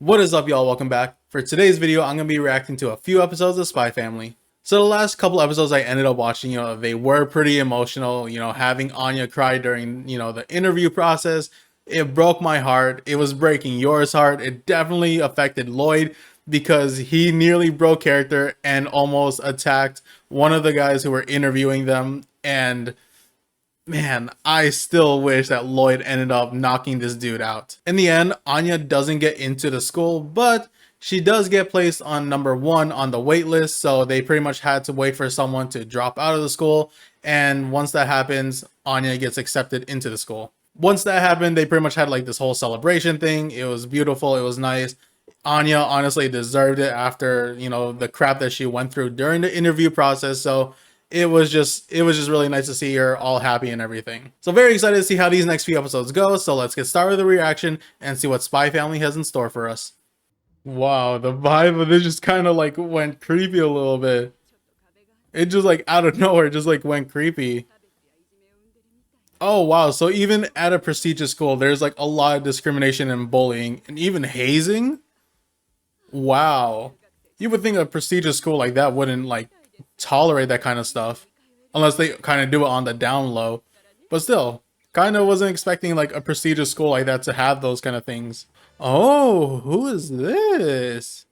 What is up, y'all? Welcome back. For today's video, I'm going to be reacting to a few episodes of Spy Family. So the last couple episodes I ended up watching, they were pretty emotional, having Anya cry during, the interview process. It broke my heart. It was breaking yours heart. It definitely affected Lloyd because he nearly broke character and almost attacked one of the guys who were interviewing them. And man, I still wish that Lloyd ended up knocking this dude out. In the end, Anya doesn't get into the school, but she does get placed on number 1 on the wait list, so they pretty much had to wait for someone to drop out of the school, and once that happens, Anya gets accepted into the school. Once that happened, they pretty much had like this whole celebration thing. It was beautiful, it was nice. Anya honestly deserved it after, the crap that she went through during the interview process, so it was just really nice to see her all happy and everything. So very excited to see how these next few episodes go. So let's get started with the reaction and see what Spy Family has in store for us. Wow, the vibe of this just kind of like went creepy a little bit. It just like out of nowhere just like went creepy. Oh wow, so even at a prestigious school, there's like a lot of discrimination and bullying and even hazing. Wow. You would think a prestigious school like that wouldn't like tolerate that kind of stuff unless they kind of do it on the down low, but still kind of wasn't expecting like a prestigious school like that to have those kind of things. Oh, who is this?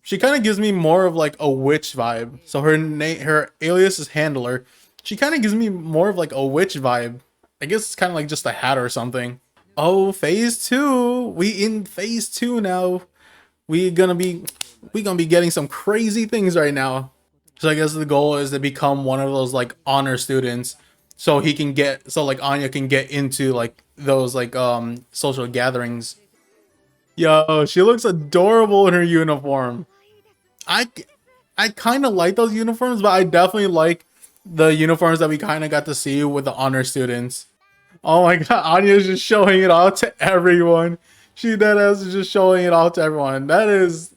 She kind of gives me more of like a witch vibe. So her alias is Handler. She kind of gives me more of like a witch vibe. I guess it's kind of like just a hat or something. Oh, phase 2. We in phase 2 now. We gonna be getting some crazy things right now. So I guess the goal is to become one of those like honor students, so like Anya can get into like those like social gatherings. Yo, she looks adorable in her uniform. I I kind of like those uniforms, but I definitely like the uniforms that we kind of got to see with the honor students. Oh my god, Anya's just showing it off to everyone. She dead ass is just showing it off to everyone. That is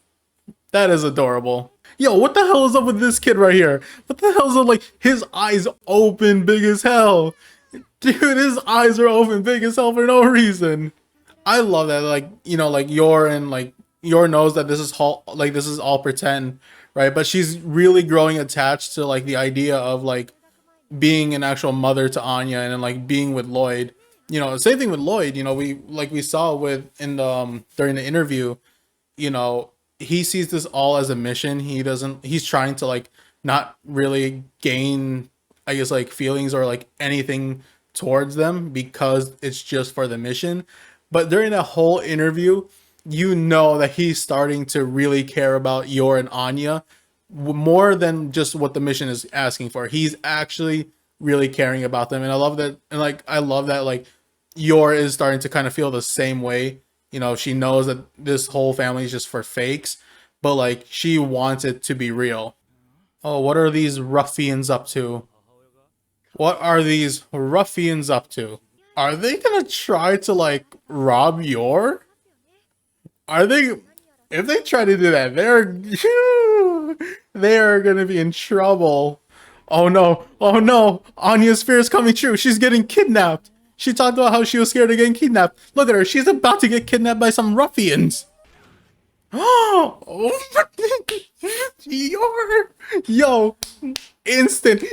adorable. Yo, what the hell is up with this kid right here? What the hell is up? Like, his eyes open big as hell. Dude, his eyes are open big as hell for no reason. I love that. Like, like Yor knows that this is all pretend, right? But she's really growing attached to like the idea of like being an actual mother to Anya and then like being with Lloyd. Same thing with Lloyd. We saw with in the during the interview, you know, he sees this all as a mission. He's trying to like not really gain, I guess, like feelings or like anything towards them because it's just for the mission. But during that whole interview, you know that he's starting to really care about Yor and Anya more than just what the mission is asking for. He's actually really caring about them. And I love that. And like, I love that like Yor is starting to kind of feel the same way. She knows that this whole family is just for fakes, but like she wants it to be real. Oh, what are these ruffians up to? What are these ruffians up to? Are they gonna try to like rob Yor? Are they? If they try to do that, they're gonna be in trouble. Oh no! Oh no! Anya's fear is coming true. She's getting kidnapped. She talked about how she was scared of getting kidnapped. Look at her. She's about to get kidnapped by some ruffians. Oh, yo, instant.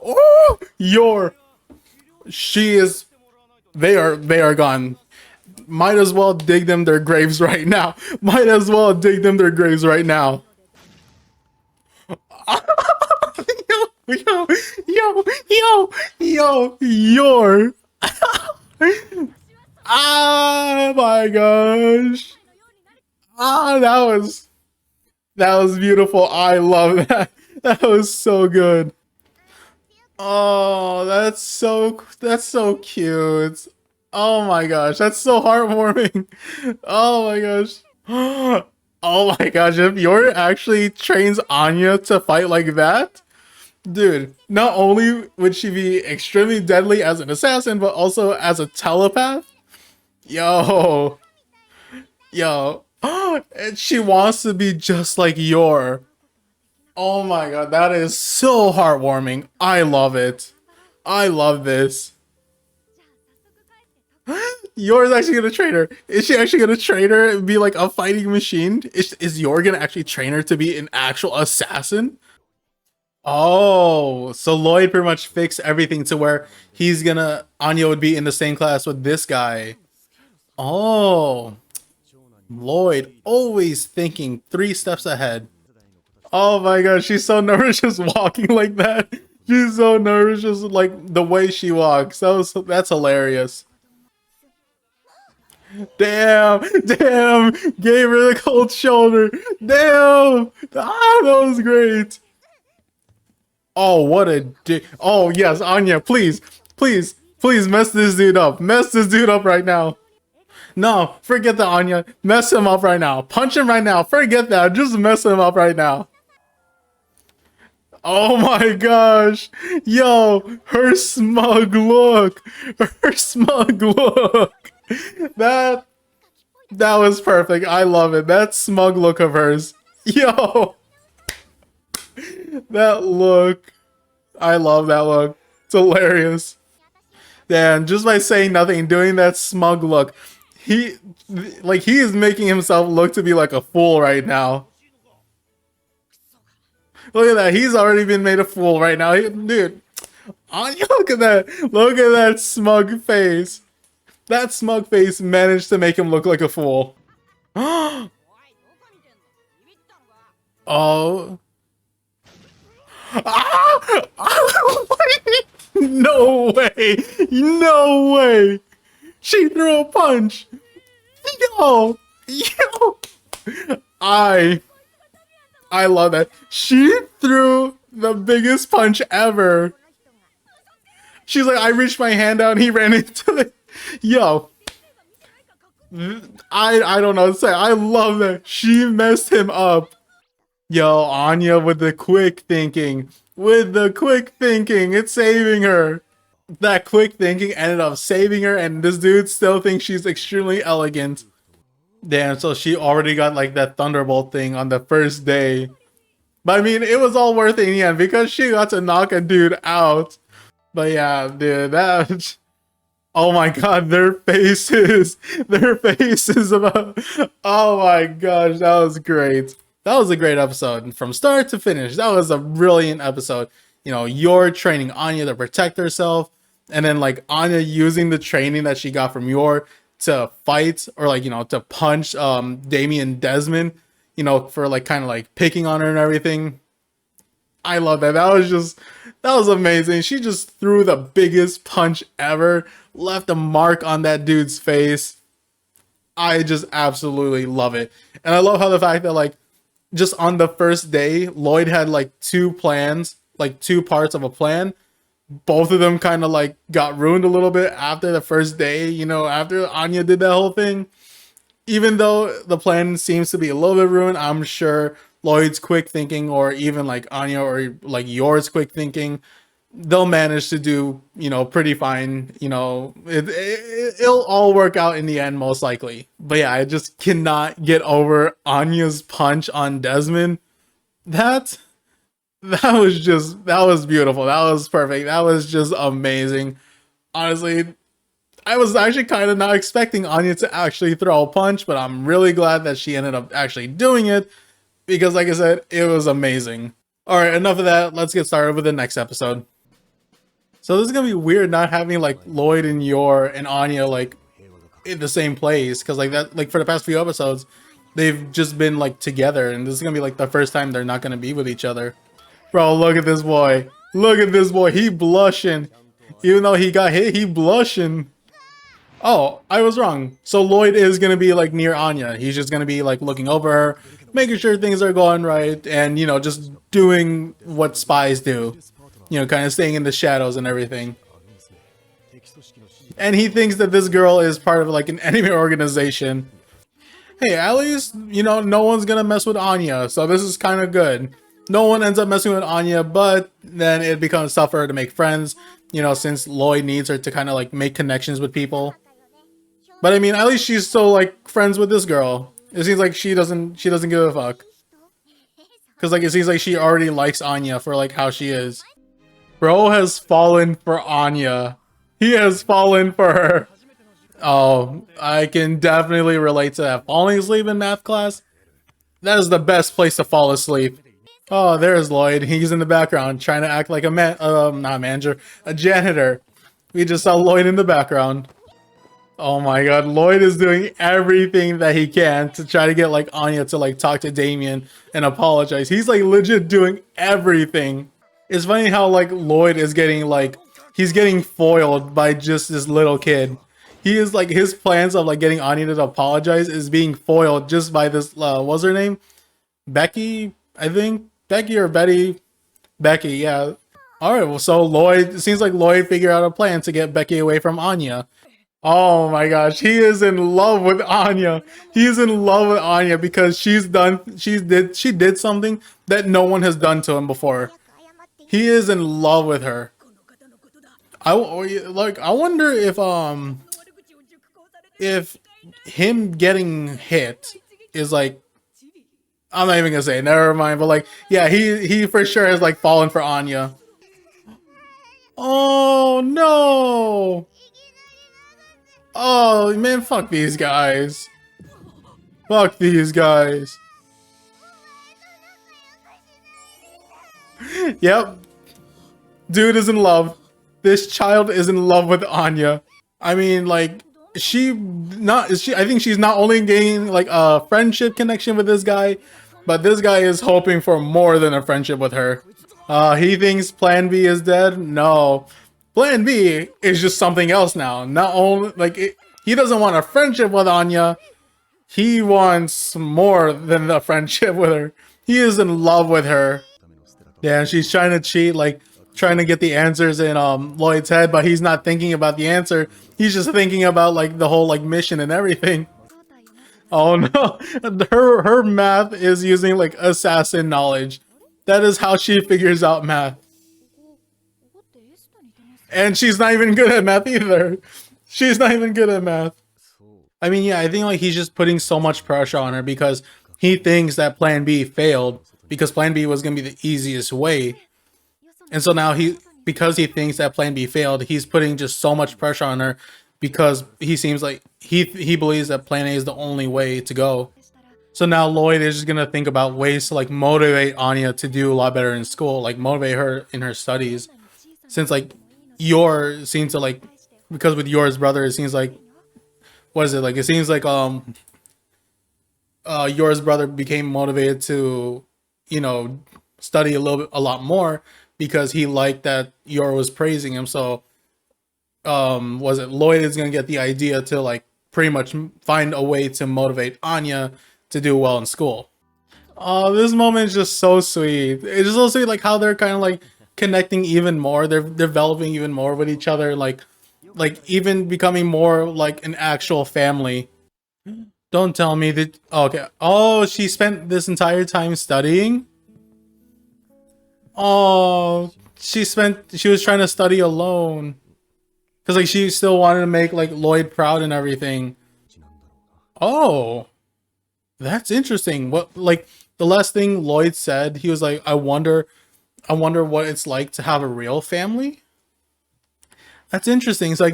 Oh, she is. They are gone. Might as well dig them their graves right now. Might as well dig them their graves right now. Yor. Ah, my gosh. Ah, that was beautiful. I love that. That was so good. Oh, that's so cute. Oh my gosh, that's so heartwarming. Oh my gosh. Oh my gosh, if Yor actually trains Anya to fight like that, dude, not only would she be extremely deadly as an assassin, but also as a telepath. Yo, yo. And she wants to be just like Yor. Oh my god, that is so heartwarming. I love it. I love this. Yor's actually gonna train her. Is she actually gonna train her and be like a fighting machine? Is Yor gonna actually train her to be an actual assassin? Oh, so Lloyd pretty much fixed everything to where Anya would be in the same class with this guy. Oh, Lloyd always thinking 3 steps ahead. Oh my god, she's so nervous just walking like that. She's so nervous just like the way she walks. That's hilarious. Damn, damn, gave her the cold shoulder. Damn, that was great. Oh, what a dick. Oh yes, Anya, please, please, please mess this dude up. Mess this dude up right now. No, forget that, Anya. Mess him up right now. Punch him right now. Forget that. Just mess him up right now. Oh my gosh. Yo, her smug look. Her smug look. That was perfect. I love it. That smug look of hers. Yo. That look. I love that look. It's hilarious. Damn, just by saying nothing, doing that smug look. He is making himself look to be like a fool right now. Look at that. He's already been made a fool right now. Dude, Anya, look at that. Look at that smug face. That smug face managed to make him look like a fool. Oh. No way. No way. She threw a punch. Yo. Yo. I love that. She threw the biggest punch ever. She's like, I reached my hand out and he ran into it. Yo. I don't know what to say. I love that. She messed him up. Yo, Anya with the quick thinking. With the quick thinking. It's saving her. That quick thinking ended up saving her, and this dude still thinks she's extremely elegant. Damn, so she already got like that thunderbolt thing on the first day. But I mean, it was all worth it in the end because she got to knock a dude out. But yeah, dude, that... Oh my god, their faces about... Oh my gosh, that was great. That was a great episode. From start to finish, that was a brilliant episode. You know, Yor training Anya to protect herself. And then like Anya using the training that she got from Yor to fight or like, you know, to punch Damian Desmond, you know, for like kind of like picking on her and everything. I love that. That was amazing. She just threw the biggest punch ever, left a mark on that dude's face. I just absolutely love it. And I love how the fact that like just on the first day, Lloyd had like 2 plans, like 2 parts of a plan. Both of them kind of like got ruined a little bit after the first day, you know, after Anya did that whole thing. Even though the plan seems to be a little bit ruined, I'm sure Lloyd's quick thinking or even like Anya or like Yor's quick thinking, they'll manage to do, you know, pretty fine. You know, it'll all work out in the end, most likely. But yeah, I just cannot get over Anya's punch on Desmond. That was beautiful. That was perfect. That was just amazing. Honestly, I was actually kind of not expecting Anya to actually throw a punch, but I'm really glad that she ended up actually doing it because, like I said, it was amazing. All right, enough of that. Let's get started with the next episode. So this is gonna be weird not having like Lloyd and Yor and Anya like in the same place because like that, like for the past few episodes, they've just been like together, and this is gonna be like the first time they're not gonna be with each other. Bro, look at this boy. Look at this boy. He blushing. Even though he got hit, he blushing. Oh, I was wrong. So Lloyd is going to be like near Anya. He's just going to be like looking over her, making sure things are going right, and, you know, just doing what spies do. You know, kind of staying in the shadows and everything. And he thinks that this girl is part of like an enemy organization. Hey, at least, you know, no one's going to mess with Anya. So this is kind of good. No one ends up messing with Anya, but then it becomes tough for her to make friends, you know, since Lloyd needs her to kind of like make connections with people. But I mean, at least she's still like friends with this girl. It seems like she doesn't give a fuck. Cause like it seems like she already likes Anya for like how she is. Bro has fallen for Anya. He has fallen for her. Oh, I can definitely relate to that. Falling asleep in math class, that is the best place to fall asleep. Oh, there's Lloyd. He's in the background trying to act like a not a manager, a janitor. We just saw Lloyd in the background. Oh my god, Lloyd is doing everything that he can to try to get like Anya to like talk to Damian and apologize. He's like legit doing everything. It's funny how like Lloyd is getting like he's getting foiled by just this little kid. He is like his plans of like getting Anya to apologize is being foiled just by this what's her name? Becky, I think. Becky or Betty. Becky, yeah. Alright, well so Lloyd it seems like Lloyd figured out a plan to get Becky away from Anya. Oh my gosh, he is in love with Anya. He's in love with Anya because she did something that no one has done to him before. He is in love with her. I wonder if him getting hit is like I'm not even gonna say it, never mind, but like yeah, he for sure has like fallen for Anya. Oh no. Oh man, fuck these guys. Fuck these guys. Yep. Dude is in love. This child is in love with Anya. I mean, like, I think she's not only gaining, like, a friendship connection with this guy, but this guy is hoping for more than a friendship with her. He thinks Plan B is dead? No. Plan B is just something else now. Not only, like, he doesn't want a friendship with Anya. He wants more than a friendship with her. He is in love with her. Yeah, she's trying to cheat, like, trying to get the answers in Lloyd's head, but he's not thinking about the answer. He's just thinking about, like, the whole, like, mission and everything. Oh, no. Her math is using, like, assassin knowledge. That is how she figures out math. And she's not even good at math either. She's not even good at math. I mean, yeah, I think like he's just putting so much pressure on her because he thinks that Plan B failed because Plan B was gonna be the easiest way. And so now because he thinks that Plan B failed, he's putting just so much pressure on her because he seems like he believes that Plan A is the only way to go. So now Lloyd is just gonna think about ways to like motivate Anya to do a lot better in school, like motivate her in her studies. Since like Yor seems to like because with Yor's brother, it seems like what is it like? It seems like Yor's brother became motivated to, you know, study a lot more because he liked that Yor was praising him. So was it Lloyd is gonna get the idea to like pretty much find a way to motivate Anya to do well in school. Oh, this moment is just so sweet. It's just so sweet like how they're kind of like connecting even more. They're developing even more with each other, like even becoming more like an actual family. Don't tell me that. Okay. Oh, she spent this entire time studying. Oh, she was trying to study alone because like she still wanted to make like Lloyd proud and everything. Oh, that's interesting. What like the last thing Lloyd said, he was like, I wonder what it's like to have a real family. That's interesting. So I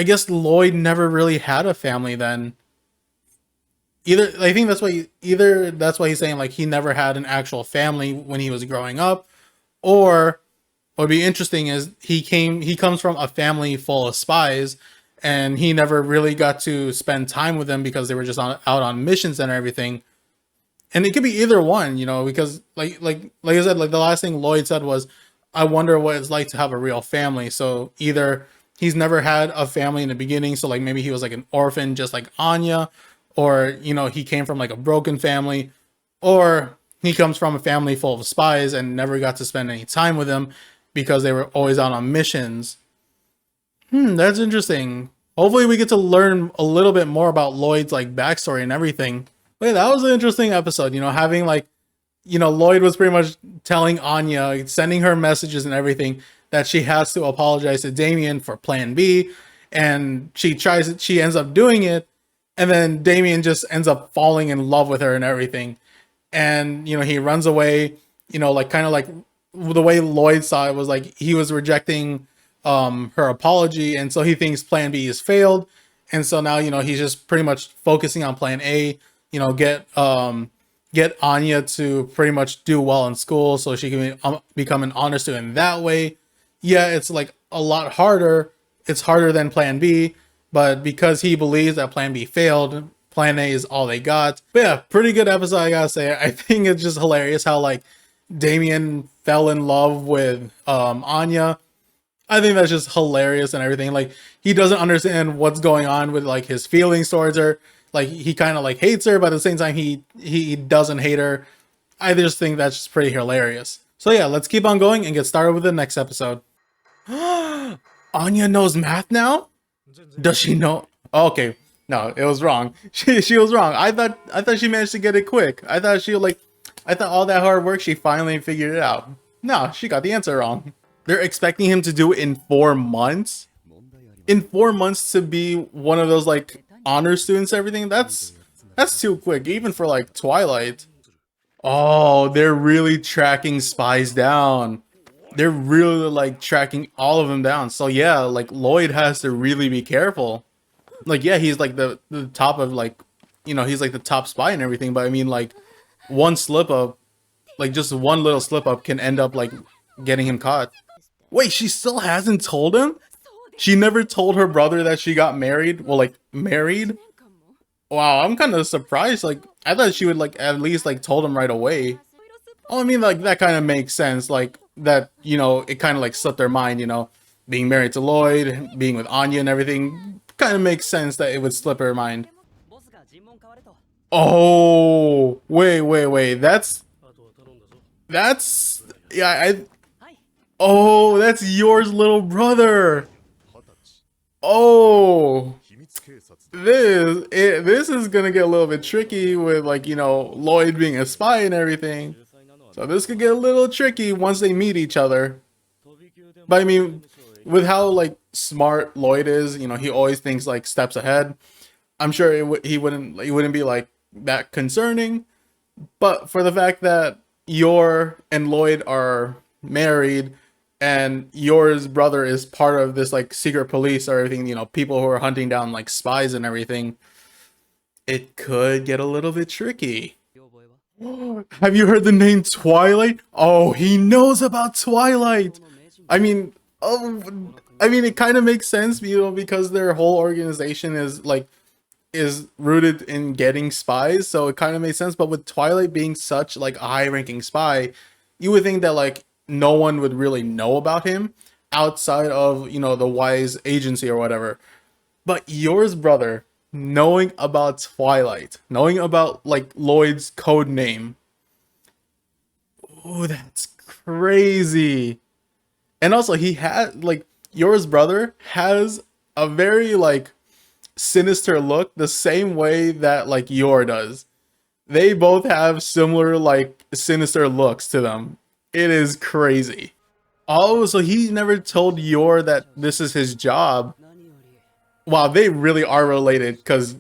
guess Lloyd never really had a family then. I think that's why he's saying like he never had an actual family when he was growing up, or what would be interesting is he comes from a family full of spies, and he never really got to spend time with them because they were just out on missions and everything. And it could be either one, you know, because like I said, like the last thing Lloyd said was, I wonder what it's like to have a real family. So either he's never had a family in the beginning, so like maybe he was like an orphan just like Anya, or you know, he came from like a broken family, or he comes from a family full of spies and never got to spend any time with them because they were always out on missions. That's interesting. Hopefully we get to learn a little bit more about Lloyd's like backstory and everything. But yeah, that was an interesting episode, you know, having like, you know, Lloyd was pretty much telling Anya, sending her messages and everything, that she has to apologize to Damian for Plan B, and she ends up doing it, and then Damian just ends up falling in love with her and everything, and you know he runs away, you know, like kind of like the way Lloyd saw it was like he was rejecting her apology, and so he thinks plan B is failed, and so now, you know, he's just pretty much focusing on plan A, you know, get Anya to pretty much do well in school so she can become an honor student that way. Yeah, it's like a lot harder. It's harder than plan B, but because he believes that plan B failed, plan A is all they got. But yeah, pretty good episode, I gotta say. I think it's just hilarious how like Damian fell in love with Anya. I think that's just hilarious and everything. Like, he doesn't understand what's going on with like his feelings towards her. Like, he kind of like hates her, but at the same time he doesn't hate her. I just think that's just pretty hilarious. So yeah, let's keep on going and get started with the next episode. Anya knows math now? Does she know? Oh, okay, no, it was wrong. She was wrong. I thought she managed to get it quick. I thought all that hard work, she finally figured it out. No, she got the answer wrong. They're expecting him to do it in 4 months. In 4 months to be one of those like honor students, everything. That's too quick, even for like Twilight. Oh, they're really tracking spies down. They're really like tracking all of them down. So yeah, like Lloyd has to really be careful. Like, yeah, he's like the top of like, you know, he's like the top spy and everything. But I mean, like, one slip up, like just one little slip up can end up like getting him caught. Wait, she still hasn't told him? She never told her brother that she got married? Well, like, married? Wow, I'm kind of surprised. Like, I thought she would, like, at least, like, told him right away. Oh, I mean, like, that kind of makes sense. Like, that, you know, it kind of, like, slipped their mind, you know? Being married to Lloyd, being with Anya and everything. Kind of makes sense that it would slip her mind. Oh, wait. That's... Yeah, Oh, that's yours, little brother. Oh, this is gonna get a little bit tricky with, like, you know, Lloyd being a spy and everything. So this could get a little tricky once they meet each other. But I mean, with how like smart Lloyd is, you know, he always thinks like steps ahead. I'm sure he wouldn't be like that concerning. But for the fact that Yor and Lloyd are married, and Yor's brother is part of this like secret police or everything, you know, people who are hunting down like spies and everything, it could get a little bit tricky. Have you heard the name Twilight? Oh, he knows about Twilight. I mean, it kind of makes sense, you know, because their whole organization is rooted in getting spies, so it kind of makes sense. But with Twilight being such like a high-ranking spy, you would think that like no one would really know about him outside of, you know, the Wise agency or whatever. But Yor's brother knowing about Twilight, knowing about like Lloyd's code name, oh, that's crazy. And also, he had like Yor's brother has a very like sinister look, the same way that like Yor does. They both have similar like sinister looks to them. It is crazy. Oh, so he never told Yor that this is his job. Wow, they really are related, because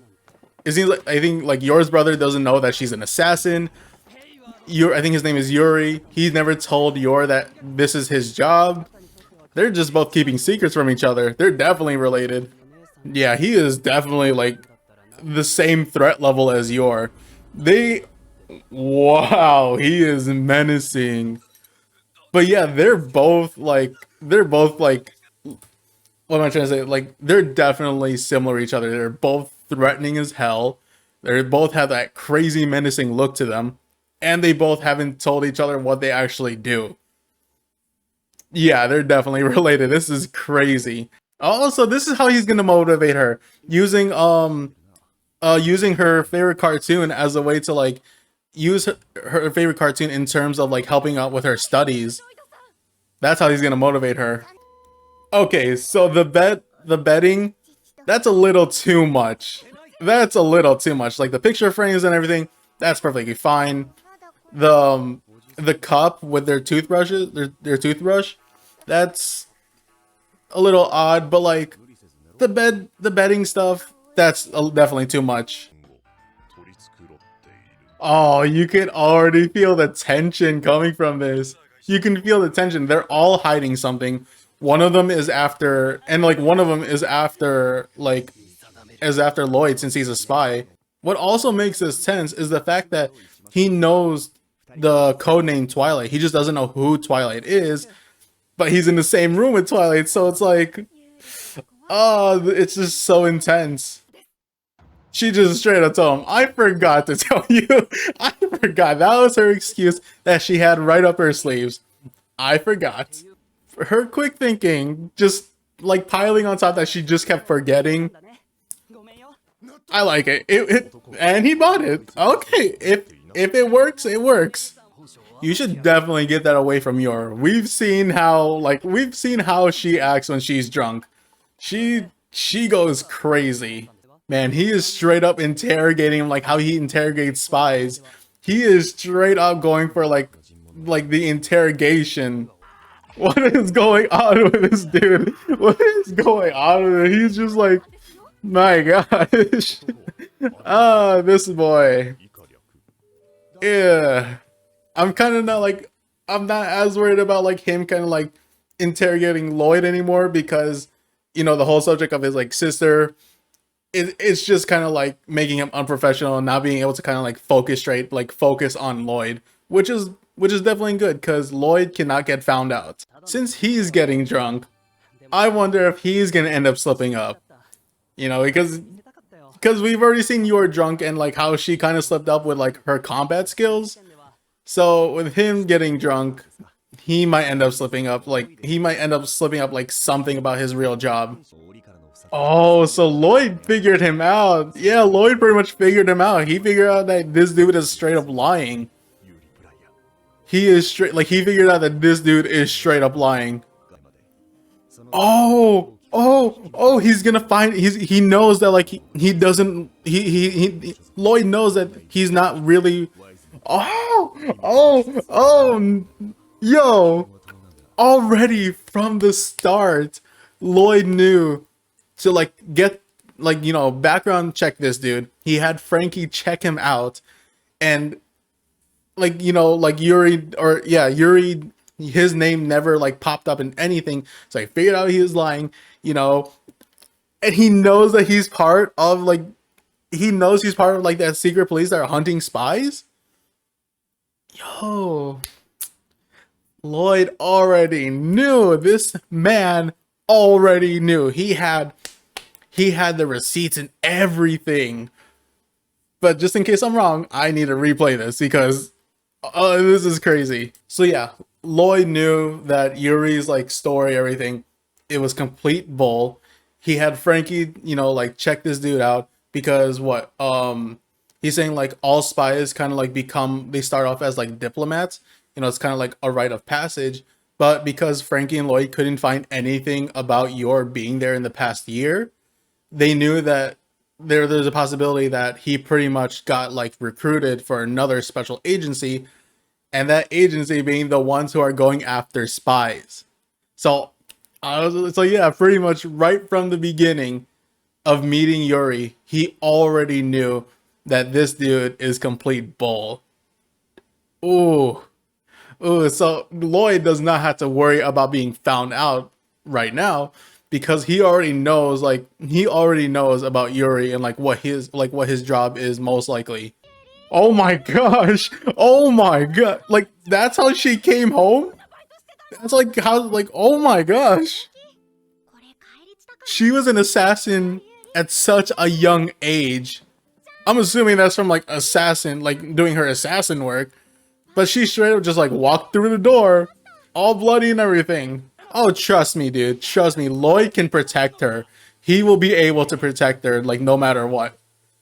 it seems like, I think like Yor's brother doesn't know that she's an assassin. I think his name is Yuri. He's never told Yor that this is his job. They're just both keeping secrets from each other. They're definitely related. Yeah, he is definitely like the same threat level as Yor. Wow, he is menacing. But yeah, they're both like, what am I trying to say? Like, they're definitely similar to each other. They're both threatening as hell. They both have that crazy menacing look to them. And they both haven't told each other what they actually do. Yeah, they're definitely related. This is crazy. Also, this is how he's gonna motivate her. Using her favorite cartoon as a way to like use her favorite cartoon in terms of like helping out with her studies. That's how he's gonna motivate her. Okay, so the betting, that's a little too much. That's a little too much. Like the picture frames and everything, that's perfectly fine. The cup with their toothbrushes, their toothbrush, that's a little odd. But like the betting stuff, that's definitely too much. Oh, you can already feel the tension coming from this. You can feel the tension. They're all hiding something. One of them is after, and like one of them is after, like, is after Lloyd since he's a spy. What also makes this tense is the fact that he knows the codename Twilight. He just doesn't know who Twilight is, but he's in the same room with Twilight, so it's like, oh, it's just so intense. She just straight up told him, I forgot to tell you. I forgot. That was her excuse that she had right up her sleeves. I forgot. Her quick thinking, just like piling on top that she just kept forgetting. I like it. And he bought it. Okay, if it works, it works. You should definitely get that away from Yor. We've seen how she acts when she's drunk. She goes crazy. Man, he is straight up interrogating him like how he interrogates spies. He is straight up going for like the interrogation. What is going on with this dude? What is going on with him? He's just like, my gosh. Ah, this boy. Yeah. I'm kind of not like, I'm not as worried about like him kind of like interrogating Lloyd anymore because, you know, the whole subject of his like sister, it's just kind of like making him unprofessional and not being able to kind of like focus on Lloyd, which is definitely good because Lloyd cannot get found out. Since he's getting drunk, I wonder if he's gonna end up slipping up, you know, because we've already seen Yor drunk and like how she kind of slipped up with like her combat skills. So with him getting drunk, he might end up slipping up like something about his real job. Oh, so Lloyd figured him out. Yeah, Lloyd pretty much figured him out. He figured out that this dude is straight up lying. He figured out that this dude is straight up lying. Oh, he's gonna find, he knows that like he doesn't, Lloyd knows that he's not really, yo, already from the start, Lloyd knew to like get like, you know, background check this dude. He had Frankie check him out, and like, you know, like Yuri, his name never like popped up in anything, so I figured out he was lying, you know, and he knows that he's part of like that secret police that are hunting spies. Yo, Lloyd already knew. This man already knew. He had the receipts and everything. But just in case I'm wrong, I need to replay this because this is crazy. So yeah, Lloyd knew that Yuri's like story, everything, it was complete bull. He had Frankie, you know, like check this dude out because what? He's saying like all spies kind of like they start off as like diplomats. You know, it's kind of like a rite of passage. But because Frankie and Lloyd couldn't find anything about Yor being there in the past year, they knew that there's a possibility that he pretty much got like recruited for another special agency, and that agency being the ones who are going after spies. So yeah, pretty much right from the beginning of meeting Yuri, he already knew that this dude is complete bull. Ooh, so Lloyd does not have to worry about being found out right now because he already knows about Yuri and like what his job is most likely. Oh my gosh. Oh my god. Like that's how she came home? That's like how, like, oh my gosh. She was an assassin at such a young age. I'm assuming that's from like assassin, like doing her assassin work. But she straight up just like walked through the door, all bloody and everything. Oh, trust me, dude. Trust me. Lloyd can protect her. He will be able to protect her, like no matter what.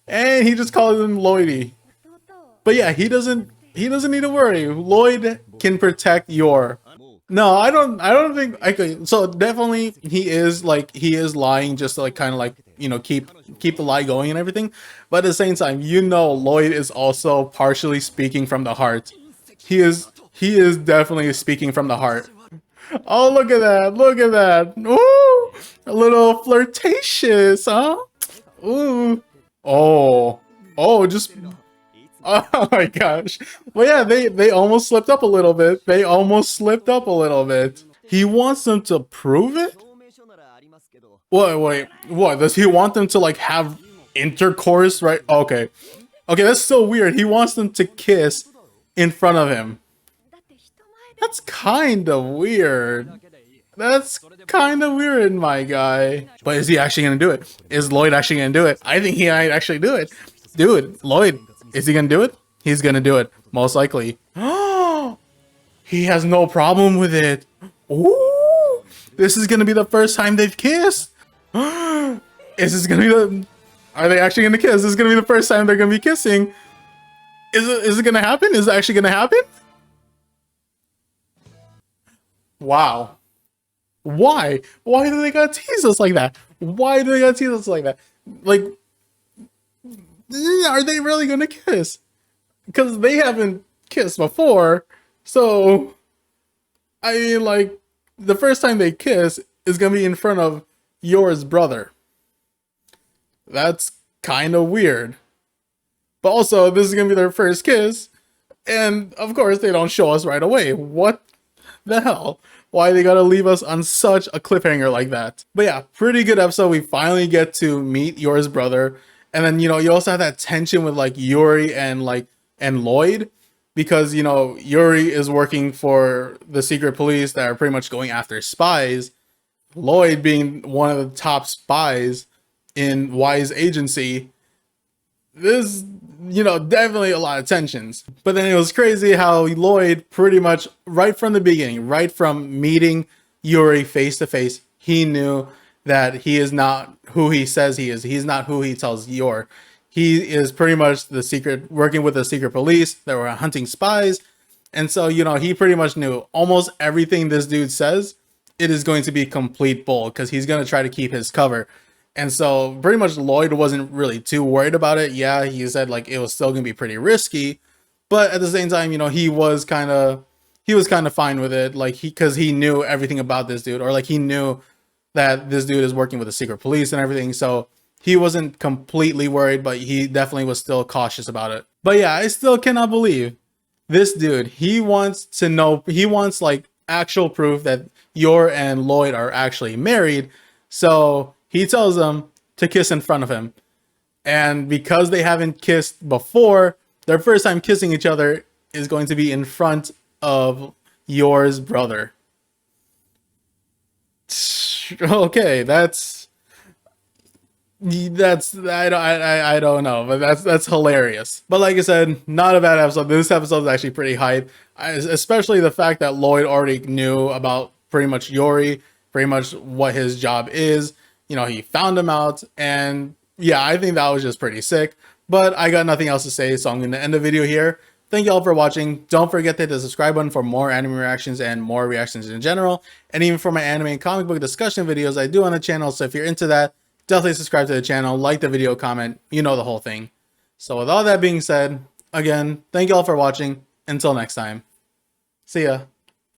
And he just calls him Lloydy. But yeah, he doesn't need to worry. Lloyd can protect Yor. No, I don't think. Okay, so definitely he is lying just to like kind of like, you know, keep the lie going and everything. But at the same time, you know, Lloyd is also partially speaking from the heart. He is definitely speaking from the heart. Oh, look at that! Look at that! Ooh, a little flirtatious, huh? Ooh, just. Oh my gosh. Well, yeah, they almost slipped up a little bit. He wants them to prove it? Wait, what? Does he want them to like have intercourse, right? Okay. Okay, that's so weird. He wants them to kiss in front of him. That's kind of weird. That's kind of weird, my guy. But is he actually gonna do it? Is Lloyd actually gonna do it? I think he might actually do it. Dude, Lloyd, is he gonna do it? He's gonna do it, most likely. He has no problem with it. Ooh, this is gonna be the first time they've kissed. Is this gonna be the... Are they actually gonna kiss? This is gonna be the first time they're gonna be kissing. Is it gonna happen? Is it actually gonna happen? Wow. Why? Why do they gotta tease us like that? Why do they gotta tease us like that? Like, are they really gonna kiss? Because they haven't kissed before. So, I mean, like, the first time they kiss is gonna be in front of Yor's brother. That's kind of weird. But also, this is gonna be their first kiss. And, of course, they don't show us right away. What the hell? Why they gotta leave us on such a cliffhanger like that? But yeah, pretty good episode. We finally get to meet Yor's brother. And then, you know, you also have that tension with like Yuri and Lloyd, because, you know, Yuri is working for the secret police that are pretty much going after spies. Lloyd being one of the top spies in Y's agency. This, you know, definitely a lot of tensions. But then it was crazy how Lloyd pretty much right from the beginning, right from meeting Yuri face to face, he knew that he is not who he says he is. He's not who he tells Yor. He is pretty much the secret, working with the secret police that were hunting spies. And so, you know, he pretty much knew almost everything this dude says, it is going to be complete bull, because he's going to try to keep his cover. And so pretty much Lloyd wasn't really too worried about it. Yeah, he said like it was still going to be pretty risky, but at the same time, you know, he was kind of fine with it. Like because he knew everything about this dude, or like he knew that this dude is working with the secret police and everything. So he wasn't completely worried, but he definitely was still cautious about it. But yeah, I still cannot believe this dude. He wants to know, he wants like actual proof that Yor and Lloyd are actually married. So he tells them to kiss in front of him. And because they haven't kissed before, their first time kissing each other is going to be in front of Yor's brother. Okay, that's I don't know, but that's hilarious. But like I said, not a bad episode. This episode is actually pretty hype, especially the fact that Lloyd already knew about pretty much Yuri, pretty much what his job is. You know, he found him out, and yeah, I think that was just pretty sick. But I got nothing else to say, so I'm going to end the video here. Thank you all for watching. Don't forget to hit the subscribe button for more anime reactions and more reactions in general, and even for my anime and comic book discussion videos I do on the channel. So if you're into that, definitely subscribe to the channel, like the video, comment, you know the whole thing. So with all that being said, again, thank you all for watching. Until next time, see ya.